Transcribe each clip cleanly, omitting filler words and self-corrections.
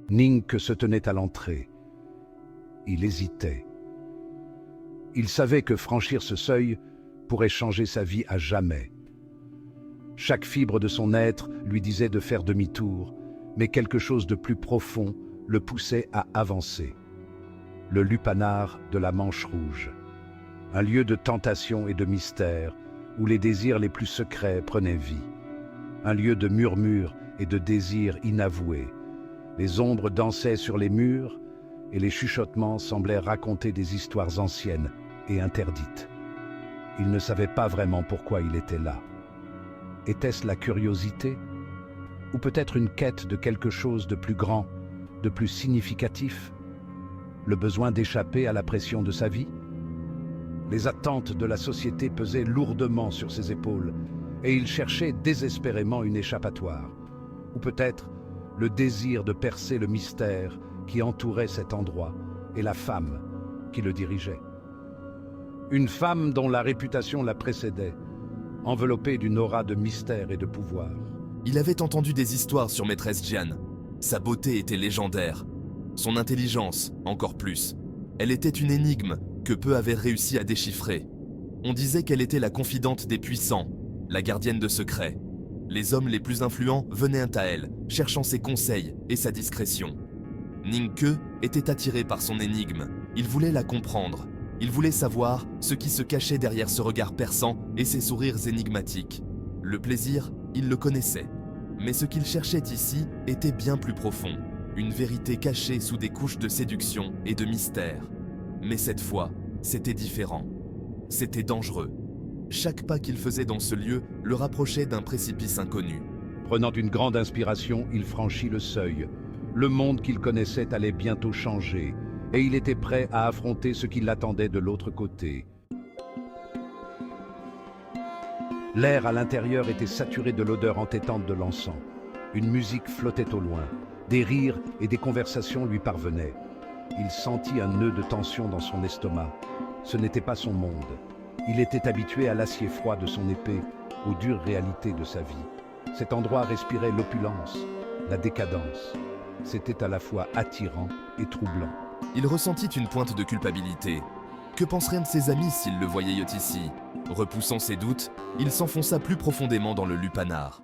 Ning se tenait à l'entrée. Il hésitait. Il savait que franchir ce seuil pourrait changer sa vie à jamais. Chaque fibre de son être lui disait de faire demi-tour, mais quelque chose de plus profond le poussait à avancer. Le lupanar de la Manche Rouge. Un lieu de tentation et de mystère, où les désirs les plus secrets prenaient vie. Un lieu de murmures et de désirs inavoués. Les ombres dansaient sur les murs, et les chuchotements semblaient raconter des histoires anciennes et interdites. Il ne savait pas vraiment pourquoi il était là. Était-ce la curiosité? Ou peut-être une quête de quelque chose de plus grand, de plus significatif? Le besoin d'échapper à la pression de sa vie? Les attentes de la société pesaient lourdement sur ses épaules, et il cherchait désespérément une échappatoire. Ou peut-être le désir de percer le mystère qui entourait cet endroit, et la femme qui le dirigeait. Une femme dont la réputation la précédait, enveloppée d'une aura de mystère et de pouvoir. Il avait entendu des histoires sur Maîtresse Jian. Sa beauté était légendaire. Son intelligence, encore plus. Elle était une énigme que peu avaient réussi à déchiffrer. On disait qu'elle était la confidente des puissants, la gardienne de secrets. Les hommes les plus influents venaient à elle, cherchant ses conseils et sa discrétion. Ning Ke était attiré par son énigme. Il voulait la comprendre. Il voulait savoir ce qui se cachait derrière ce regard perçant et ces sourires énigmatiques. Le plaisir, il le connaissait. Mais ce qu'il cherchait ici était bien plus profond. Une vérité cachée sous des couches de séduction et de mystère. Mais cette fois, c'était différent. C'était dangereux. Chaque pas qu'il faisait dans ce lieu le rapprochait d'un précipice inconnu. Prenant une grande inspiration, il franchit le seuil. Le monde qu'il connaissait allait bientôt changer, et il était prêt à affronter ce qui l'attendait de l'autre côté. L'air à l'intérieur était saturé de l'odeur entêtante de l'encens. Une musique flottait au loin. Des rires et des conversations lui parvenaient. Il sentit un nœud de tension dans son estomac. Ce n'était pas son monde. Il était habitué à l'acier froid de son épée, aux dures réalités de sa vie. Cet endroit respirait l'opulence, la décadence. C'était à la fois attirant et troublant. Il ressentit une pointe de culpabilité. Que penseraient de ses amis s'ils le voyaient ici? Repoussant ses doutes, il s'enfonça plus profondément dans le lupanar.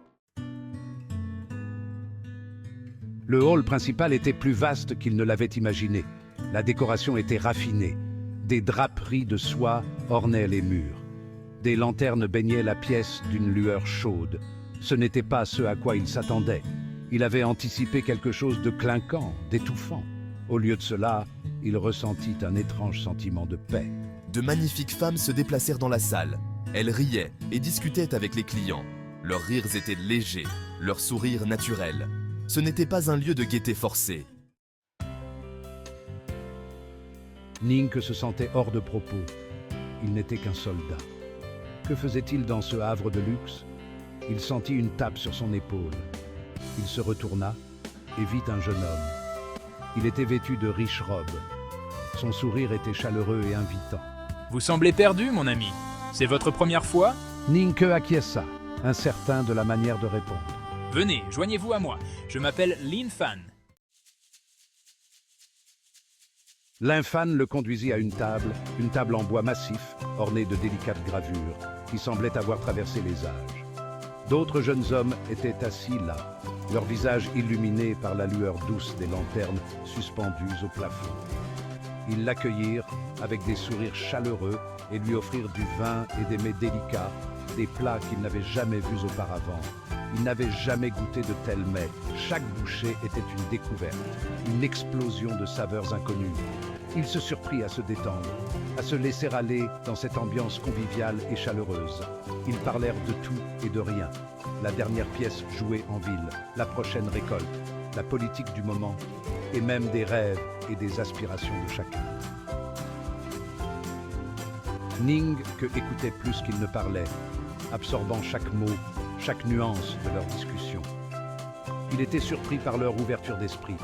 Le hall principal était plus vaste qu'il ne l'avait imaginé. La décoration était raffinée. Des draperies de soie ornaient les murs. Des lanternes baignaient la pièce d'une lueur chaude. Ce n'était pas ce à quoi il s'attendait. Il avait anticipé quelque chose de clinquant, d'étouffant. Au lieu de cela, il ressentit un étrange sentiment de paix. De magnifiques femmes se déplacèrent dans la salle. Elles riaient et discutaient avec les clients. Leurs rires étaient légers, leurs sourires naturels. Ce n'était pas un lieu de gaieté forcée. Ning se sentait hors de propos. Il n'était qu'un soldat. Que faisait-il dans ce havre de luxe? Il sentit une tape sur son épaule. Il se retourna et vit un jeune homme. Il était vêtu de riches robes. Son sourire était chaleureux et invitant. Vous semblez perdu, mon ami. C'est votre première fois? Ning acquiesça, incertain de la manière de répondre. Venez, joignez-vous à moi. Je m'appelle Lin Fan. Lin Fan le conduisit à une table en bois massif, ornée de délicates gravures, qui semblaient avoir traversé les âges. D'autres jeunes hommes étaient assis là, leurs visages illuminés par la lueur douce des lanternes suspendues au plafond. Ils l'accueillirent avec des sourires chaleureux et lui offrirent du vin et des mets délicats, des plats qu'il n'avait jamais vus auparavant. Il n'avait jamais goûté de tels mets. Chaque bouchée était une découverte, une explosion de saveurs inconnues. Il se surprit à se détendre, à se laisser aller dans cette ambiance conviviale et chaleureuse. Ils parlèrent de tout et de rien. La dernière pièce jouée en ville, la prochaine récolte, la politique du moment, et même des rêves et des aspirations de chacun. Ning écoutait plus qu'il ne parlait, absorbant chaque mot, chaque nuance de leur discussion. Il était surpris par leur ouverture d'esprit,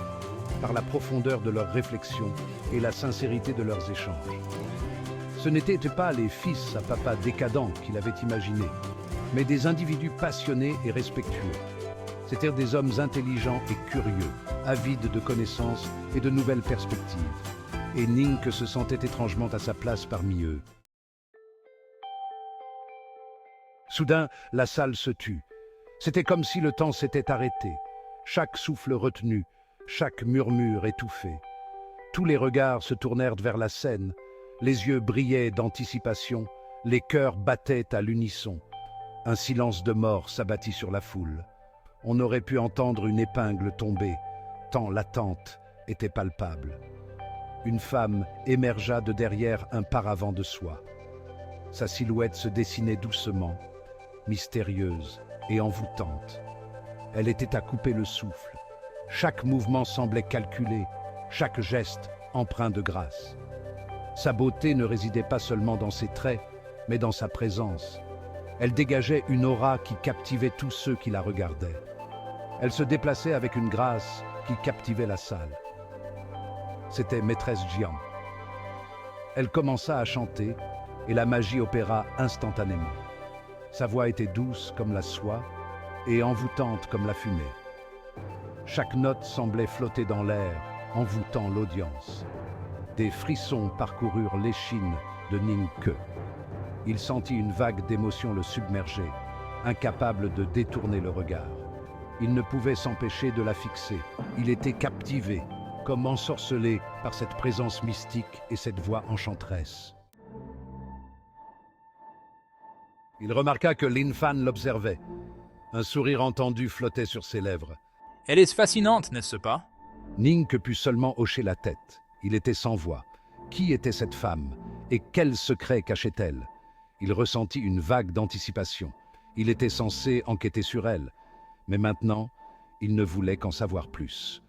par la profondeur de leurs réflexions et la sincérité de leurs échanges. Ce n'étaient pas les fils à papa décadents qu'il avait imaginés, mais des individus passionnés et respectueux. C'étaient des hommes intelligents et curieux, avides de connaissances et de nouvelles perspectives. Et Ning se sentait étrangement à sa place parmi eux. Soudain, la salle se tut. C'était comme si le temps s'était arrêté. Chaque souffle retenu, chaque murmure étouffé. Tous les regards se tournèrent vers la scène. Les yeux brillaient d'anticipation, les cœurs battaient à l'unisson. Un silence de mort s'abattit sur la foule. On aurait pu entendre une épingle tomber, tant l'attente était palpable. Une femme émergea de derrière un paravent de soie. Sa silhouette se dessinait doucement, mystérieuse et envoûtante. Elle était à couper le souffle. Chaque mouvement semblait calculé, chaque geste empreint de grâce. Sa beauté ne résidait pas seulement dans ses traits, mais dans sa présence. Elle dégageait une aura qui captivait tous ceux qui la regardaient. Elle se déplaçait avec une grâce qui captivait la salle. C'était Maîtresse Jian. Elle commença à chanter et la magie opéra instantanément. Sa voix était douce comme la soie et envoûtante comme la fumée. Chaque note semblait flotter dans l'air, envoûtant l'audience. Des frissons parcoururent l'échine de Ning Ke. Il sentit une vague d'émotion le submerger, incapable de détourner le regard. Il ne pouvait s'empêcher de la fixer. Il était captivé, comme ensorcelé par cette présence mystique et cette voix enchanteresse. Il remarqua que Lin Fan l'observait. Un sourire entendu flottait sur ses lèvres. Elle est fascinante, n'est-ce pas? Ning put seulement hocher la tête. Il était sans voix. Qui était cette femme? Et quel secret cachait-elle? Il ressentit une vague d'anticipation. Il était censé enquêter sur elle. Mais maintenant, il ne voulait qu'en savoir plus.